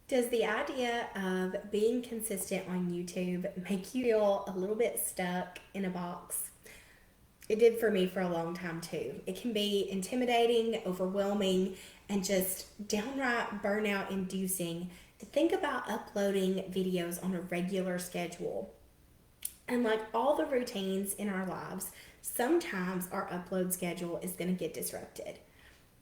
Does the idea of being consistent on YouTube make you feel a little bit stuck in a box? It did for me for a long time too. It can be intimidating, overwhelming, and just downright burnout inducing to think about uploading videos on a regular schedule. And like all the routines in our lives, sometimes our upload schedule is going to get disrupted.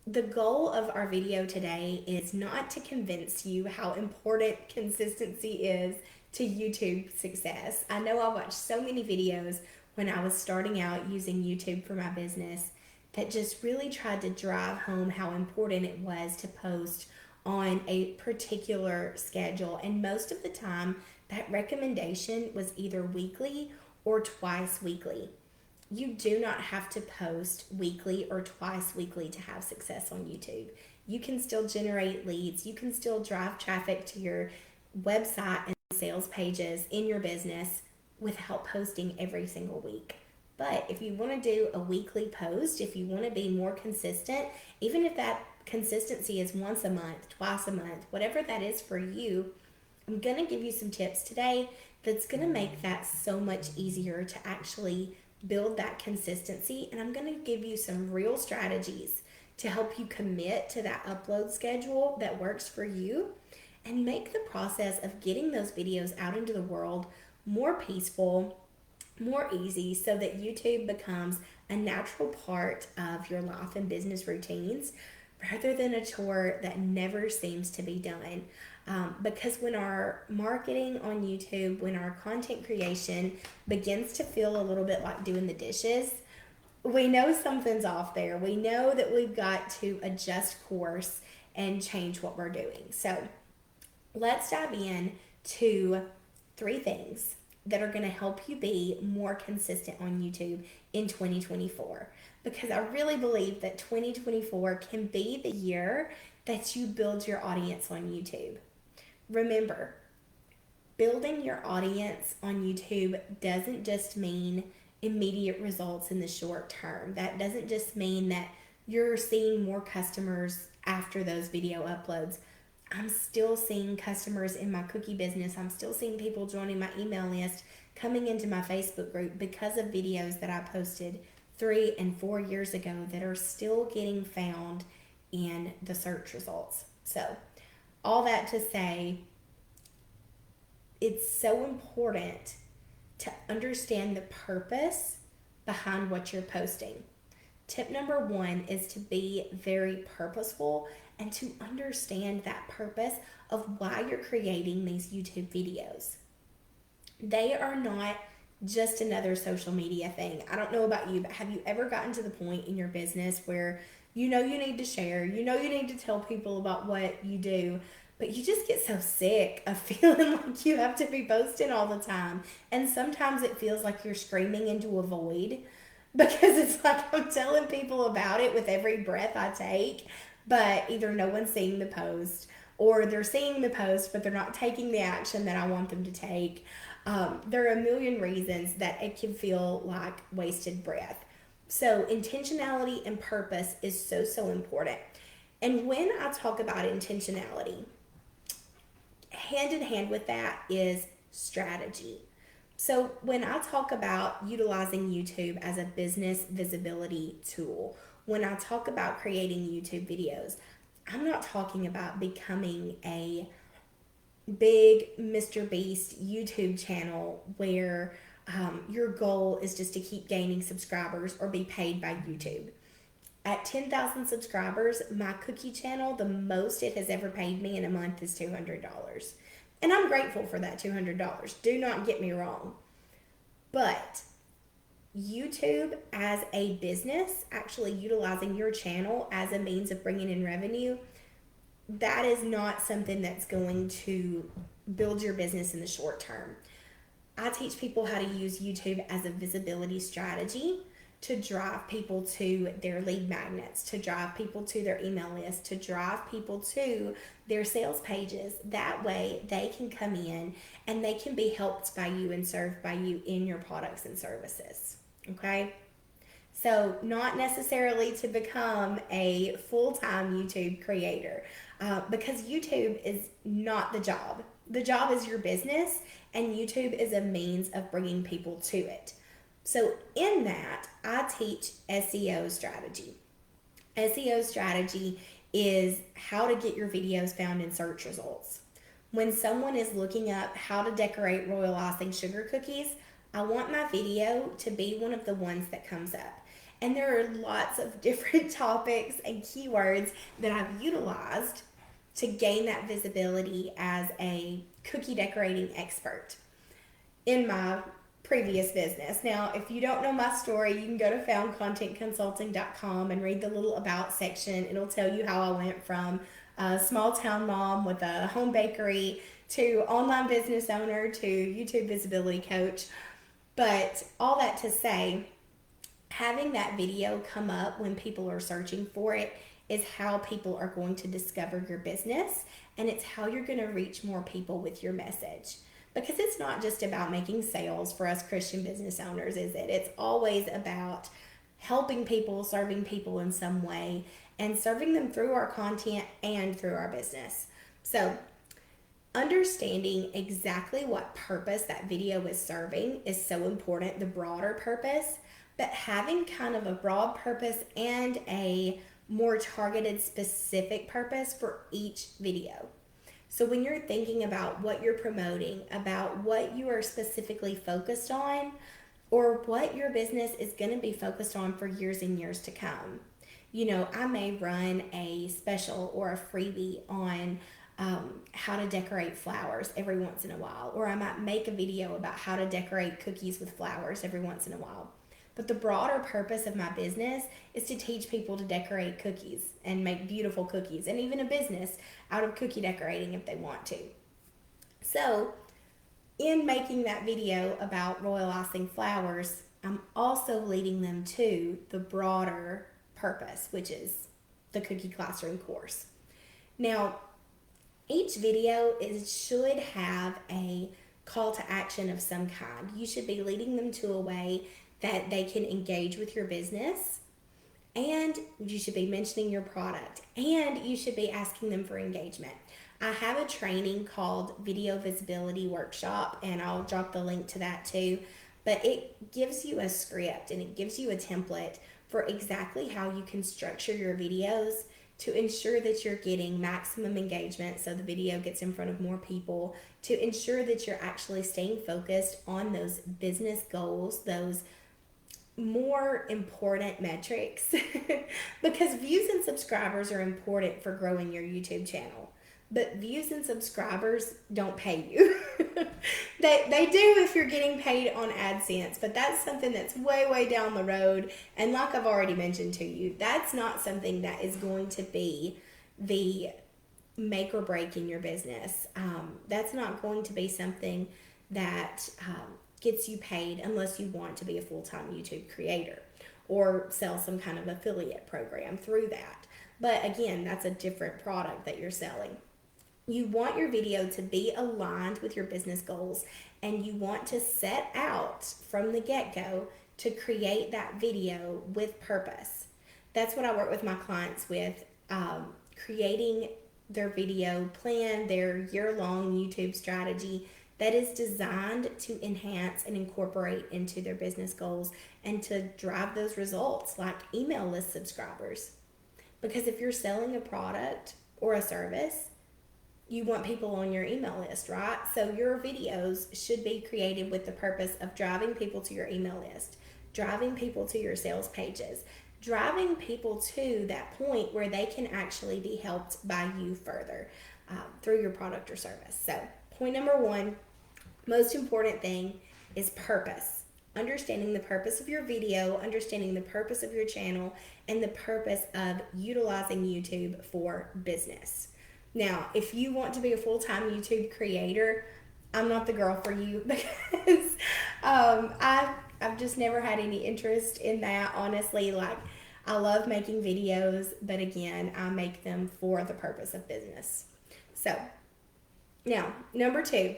The goal of our video today is not to convince you how important consistency is to YouTube success. I know I watched so many videos when I was starting out using YouTube for my business that just really tried to drive home how important it was to post on a particular schedule. And most of the time, that recommendation was either weekly or twice weekly. You do not have to post weekly or twice weekly to have success on YouTube. You can still generate leads, you can still drive traffic to your website and sales pages in your business without posting every single week. But if you want to do a weekly post, if you want to be more consistent, even if that consistency is once a month, twice a month, whatever that is for you, I'm going to give you some tips today that's going to make that so much easier to actually build that consistency. And I'm going to give you some real strategies to help you commit to that upload schedule that works for you and make the process of getting those videos out into the world more peaceful, more easy, so that YouTube becomes a natural part of your life and business routines rather than a chore that never seems to be done. Because when our marketing on YouTube, when our content creation begins to feel a little bit like doing the dishes, we know something's off there. We know that we've got to adjust course and change what we're doing. So let's dive in to three things that are going to help you be more consistent on YouTube in 2024. Because I really believe that 2024 can be the year that you build your audience on YouTube. Remember, building your audience on YouTube doesn't just mean immediate results in the short term. That doesn't just mean that you're seeing more customers after those video uploads. I'm still seeing customers in my cookie business. I'm still seeing people joining my email list, coming into my Facebook group because of videos that I posted 3 and 4 years ago that are still getting found in the search results. So, all that to say, it's so important to understand the purpose behind what you're posting. Tip number one is to be very purposeful and to understand that purpose of why you're creating these YouTube videos. They are not just another social media thing. I don't know about you, but have you ever gotten to the point in your business where you know you need to share, you know you need to tell people about what you do, but you just get so sick of feeling like you have to be posting all the time. And sometimes it feels like you're screaming into a void because it's like I'm telling people about it with every breath I take, but either no one's seeing the post or they're seeing the post, but they're not taking the action that I want them to take. There are a million reasons that it can feel like wasted breath. So, intentionality and purpose is so, so important. And when I talk about intentionality, hand in hand with that is strategy. So, when I talk about utilizing YouTube as a business visibility tool, when I talk about creating YouTube videos, I'm not talking about becoming a big Mr. Beast YouTube channel where your goal is just to keep gaining subscribers or be paid by YouTube. At 10,000 subscribers, my cookie channel, the most it has ever paid me in a month is $200. And I'm grateful for that $200. Do not get me wrong. But YouTube as a business, actually utilizing your channel as a means of bringing in revenue, that is not something that's going to build your business in the short term. I teach people how to use YouTube as a visibility strategy to drive people to their lead magnets, to drive people to their email list, to drive people to their sales pages. That way they can come in and they can be helped by you and served by you in your products and services. Okay? So, not necessarily to become a full-time YouTube creator, because YouTube is not the job. The job is your business, and YouTube is a means of bringing people to it. So, in that, I teach SEO strategy. SEO strategy is how to get your videos found in search results. When someone is looking up how to decorate royal icing sugar cookies, I want my video to be one of the ones that comes up. And there are lots of different topics and keywords that I've utilized to gain that visibility as a cookie decorating expert in my previous business. Now, if you don't know my story, you can go to foundcontentconsulting.com and read the little about section. It'll tell you how I went from a small town mom with a home bakery to online business owner to YouTube visibility coach. But all that to say, having that video come up when people are searching for it is how people are going to discover your business, and it's how you're going to reach more people with your message. Because it's not just about making sales for us Christian business owners, is it? It's always about helping people, serving people in some way, and serving them through our content and through our business. So, understanding exactly what purpose that video is serving is so important, the broader purpose, but having kind of a broad purpose and a more targeted, specific purpose for each video. So when you're thinking about what you're promoting, about what you are specifically focused on, or what your business is going to be focused on for years and years to come. You know, I may run a special or a freebie on how to decorate flowers every once in a while, or I might make a video about how to decorate cookies with flowers every once in a while. But the broader purpose of my business is to teach people to decorate cookies and make beautiful cookies, and even a business out of cookie decorating if they want to. So, in making that video about royal icing flowers, I'm also leading them to the broader purpose, which is the cookie classroom course. Now, each video should have a call to action of some kind. You should be leading them to a way that they can engage with your business, and you should be mentioning your product, and you should be asking them for engagement. I have a training called Video Visibility Workshop, and I'll drop the link to that too, but it gives you a script and it gives you a template for exactly how you can structure your videos to ensure that you're getting maximum engagement so the video gets in front of more people, to ensure that you're actually staying focused on those business goals, those more important metrics because views and subscribers are important for growing your YouTube channel, but views and subscribers don't pay you. they do if you're getting paid on AdSense, but that's something that's way down the road, and like I've already mentioned to you, that's not something that is going to be the make or break in your business. That's not going to be something that gets you paid unless you want to be a full-time YouTube creator or sell some kind of affiliate program through that. But again, that's a different product that you're selling. You want your video to be aligned with your business goals, and you want to set out from the get-go to create that video with purpose. That's what I work with my clients with, creating their video plan, their year-long YouTube strategy that is designed to enhance and incorporate into their business goals and to drive those results like email list subscribers. Because if you're selling a product or a service, you want people on your email list, right? So your videos should be created with the purpose of driving people to your email list, driving people to your sales pages, driving people to that point where they can actually be helped by you further through your product or service. So point number one, most important thing is purpose. Understanding the purpose of your video, understanding the purpose of your channel, and the purpose of utilizing YouTube for business. Now, if you want to be a full-time YouTube creator, I'm not the girl for you because I've just never had any interest in that, honestly. Like, I love making videos, but again, I make them for the purpose of business. So, now, number two,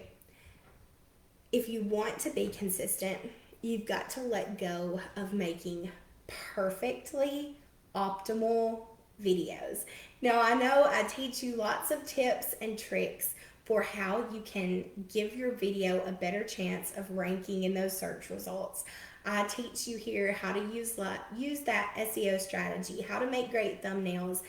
if you want to be consistent, you've got to let go of making perfectly optimal videos. Now, I know I teach you lots of tips and tricks for how you can give your video a better chance of ranking in those search results. I teach you here how to use that SEO strategy, how to make great thumbnails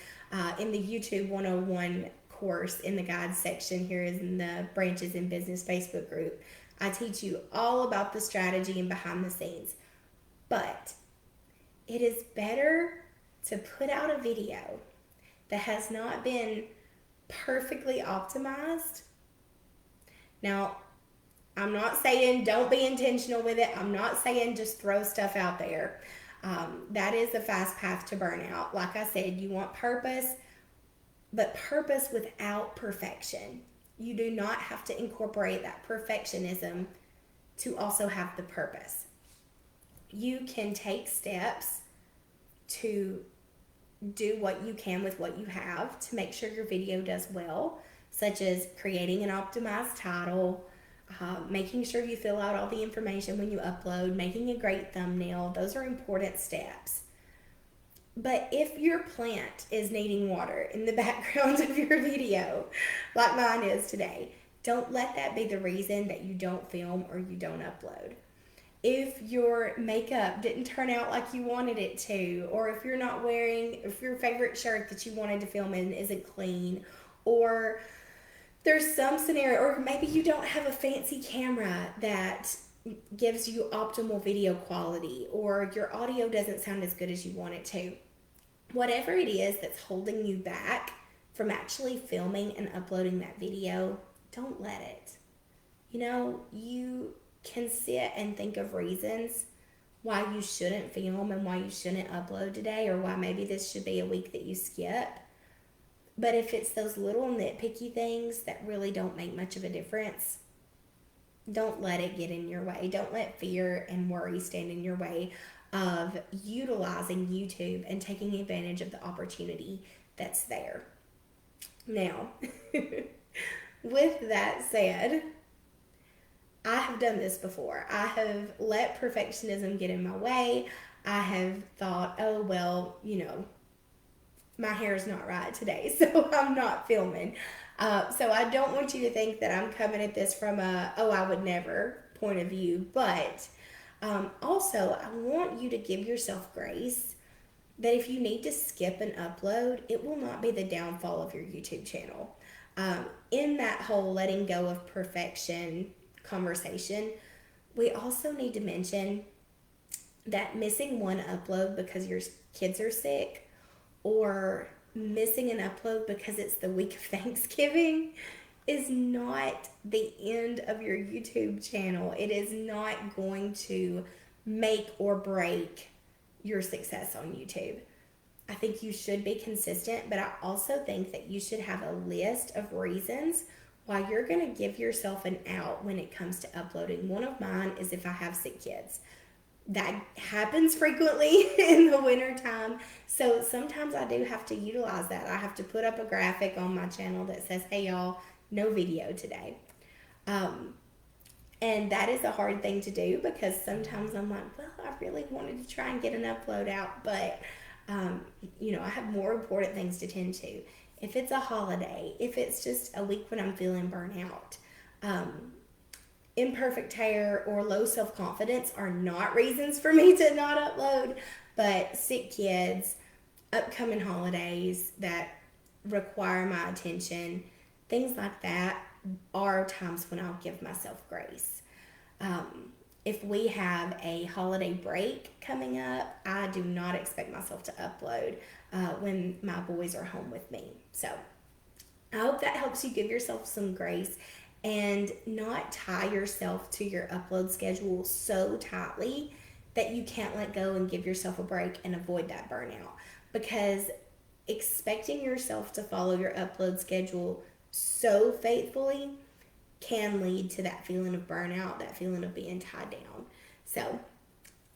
in the YouTube 101 course in the guides section here is in the Branches in Business Facebook group. I teach you all about the strategy and behind the scenes. But it is better to put out a video that has not been perfectly optimized. Now, I'm not saying don't be intentional with it. I'm not saying just throw stuff out there. That is a fast path to burnout. Like I said, you want purpose, but purpose without perfection. You do not have to incorporate that perfectionism to also have the purpose. You can take steps to do what you can with what you have to make sure your video does well, such as creating an optimized title, making sure you fill out all the information when you upload, making a great thumbnail. Those are important steps. But if your plant is needing water in the background of your video, like mine is today, don't let that be the reason that you don't film or you don't upload. If your makeup didn't turn out like you wanted it to, or if you're not wearing, if your favorite shirt that you wanted to film in isn't clean, or there's some scenario, or maybe you don't have a fancy camera that gives you optimal video quality, or your audio doesn't sound as good as you want it to. Whatever it is that's holding you back from actually filming and uploading that video, don't let it. You can sit and think of reasons why you shouldn't film and why you shouldn't upload today, or why maybe this should be a week that you skip. But if it's those little nitpicky things that really don't make much of a difference, don't let it get in your way. Don't let fear and worry stand in your way of utilizing YouTube and taking advantage of the opportunity that's there. Now, with that said, I have done this before. I have let perfectionism get in my way. I have thought, oh, well, my hair is not right today, so I'm not filming. So I don't want you to think that I'm coming at this from I would never point of view. But also, I want you to give yourself grace that if you need to skip an upload, it will not be the downfall of your YouTube channel. In that whole letting go of perfection conversation, we also need to mention that missing one upload because your kids are sick, or missing an upload because it's the week of Thanksgiving, is not the end of your YouTube channel. It is not going to make or break your success on YouTube. I think you should be consistent, but I also think that you should have a list of reasons why you're going to give yourself an out when it comes to uploading. One of mine is if I have sick kids. That happens frequently in the winter time. So sometimes I do have to utilize that. I have to put up a graphic on my channel that says, hey y'all, no video today. And that is a hard thing to do because sometimes I'm like, well, I really wanted to try and get an upload out, but I have more important things to tend to. If it's a holiday, if it's just a week when I'm feeling burnout, imperfect hair or low self-confidence are not reasons for me to not upload, but sick kids, upcoming holidays that require my attention, things like that are times when I'll give myself grace. If we have a holiday break coming up, I do not expect myself to upload when my boys are home with me. So I hope that helps you give yourself some grace and not tie yourself to your upload schedule so tightly that you can't let go and give yourself a break and avoid that burnout. Because expecting yourself to follow your upload schedule so faithfully can lead to that feeling of burnout, that feeling of being tied down. So,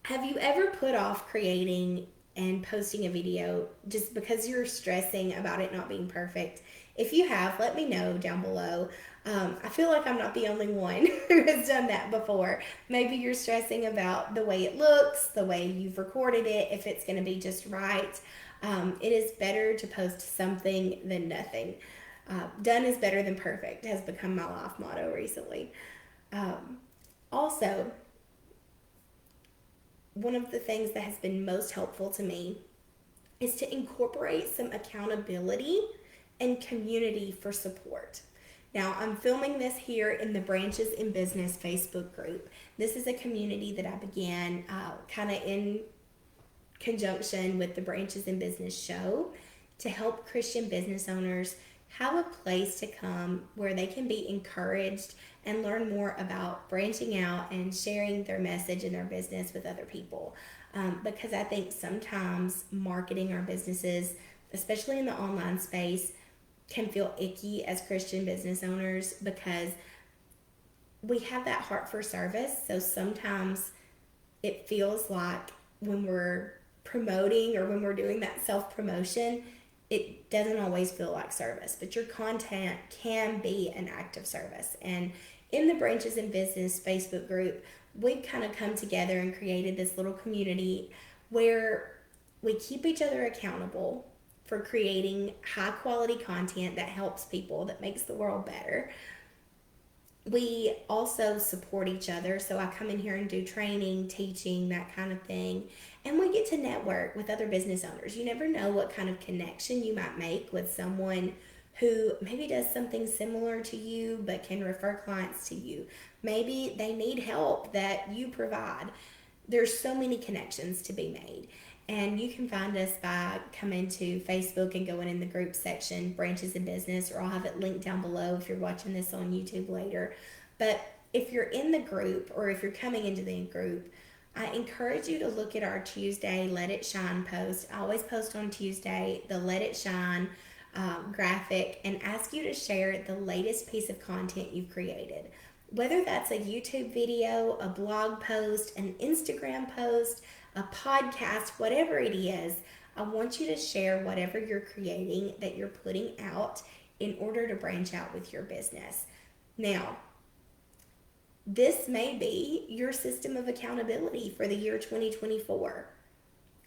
have you ever put off creating and posting a video just because you're stressing about it not being perfect? If you have, let me know down below. I feel like I'm not the only one who has done that before. Maybe you're stressing about the way it looks, the way you've recorded it, if it's going to be just right. It is better to post something than nothing. Done is better than perfect has become my life motto recently. Also, one of the things that has been most helpful to me is to incorporate some accountability and community for support. Now, I'm filming this here in the Branches in Business Facebook group. This is a community that I began kind of in conjunction with the Branches in Business show to help Christian business owners have a place to come where they can be encouraged and learn more about branching out and sharing their message and their business with other people. Because I think sometimes marketing our businesses, especially in the online space, can feel icky as Christian business owners because we have that heart for service. So sometimes it feels like when we're promoting or when we're doing that self-promotion, it doesn't always feel like service, but your content can be an act of service. And in the Branches in Business Facebook group, we've kind of come together and created this little community where we keep each other accountable for creating high quality content that helps people, that makes the world better. We also support each other. So I come in here and do training, teaching, that kind of thing. And we get to network with other business owners. You never know what kind of connection you might make with someone who maybe does something similar to you but can refer clients to you. Maybe they need help that you provide. There's so many connections to be made. And you can find us by coming to Facebook and going in the group section, Branches in Business, or I'll have it linked down below if you're watching this on YouTube later. But if you're in the group or if you're coming into the group, I encourage you to look at our Tuesday Let It Shine post. I always post on Tuesday the Let It Shine graphic and ask you to share the latest piece of content you've created. Whether that's a YouTube video, a blog post, an Instagram post, a podcast, whatever it is, I want you to share whatever you're creating that you're putting out in order to branch out with your business. Now, this may be your system of accountability for the year 2024.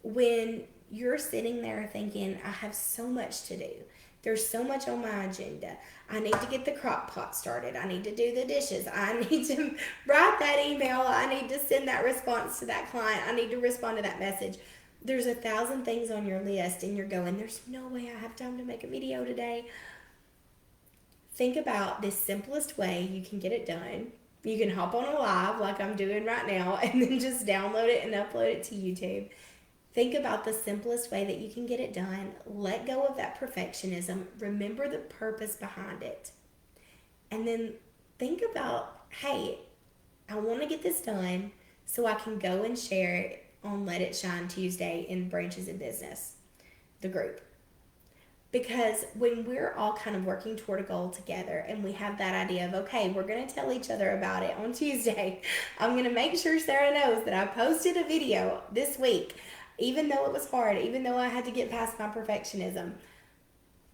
When you're sitting there thinking, I have so much to do. There's so much on my agenda. I need to get the crock pot started. I need to do the dishes. I need to write that email. I need to send that response to that client. I need to respond to that message. There's 1,000 things on your list and you're going, there's no way I have time to make a video today. Think about the simplest way you can get it done. You can hop on a live like I'm doing right now and then just download it and upload it to YouTube. Think about the simplest way that you can get it done. Let go of that perfectionism. Remember the purpose behind it. And then think about, hey, I want to get this done so I can go and share it on Let It Shine Tuesday in Branches in Business, the group. Because when we're all kind of working toward a goal together and we have that idea of, okay, we're going to tell each other about it on Tuesday. I'm going to make sure Sarah knows that I posted a video this week. Even though it was hard, even though I had to get past my perfectionism,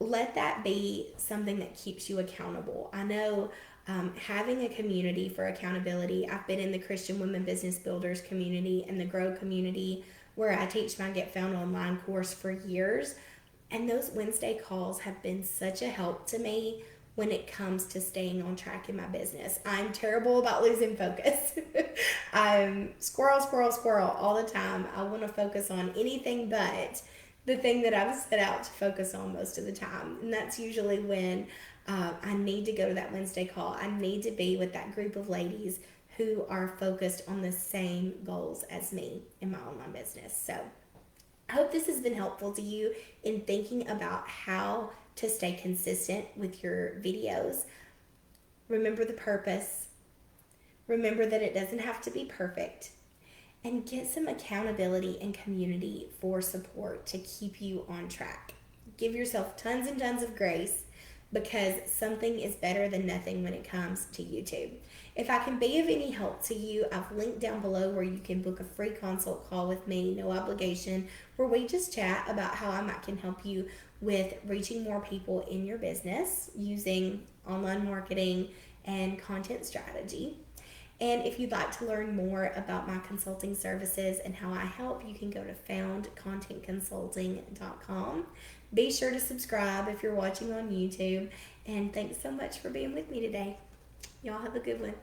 let that be something that keeps you accountable. I know having a community for accountability, I've been in the Christian Women Business Builders community and the Grow community where I teach my Get Found online course for years. And those Wednesday calls have been such a help to me when it comes to staying on track in my business. I'm terrible about losing focus. I'm squirrel all the time. I want to focus on anything but the thing that I've set out to focus on most of the time. And that's usually when I need to go to that Wednesday call. I need to be with that group of ladies who are focused on the same goals as me in my online business. So I hope this has been helpful to you in thinking about how to stay consistent with your videos. Remember the purpose. Remember that it doesn't have to be perfect. And get some accountability and community for support to keep you on track. Give yourself tons and tons of grace. because something is better than nothing when it comes to YouTube. If I can be of any help to you, I've linked down below where you can book a free consult call with me, no obligation, where we just chat about how I might can help you with reaching more people in your business using online marketing and content strategy. And if you'd like to learn more about my consulting services and how I help, you can go to foundcontentconsulting.com. Be sure to subscribe if you're watching on YouTube. And thanks so much for being with me today. Y'all have a good one.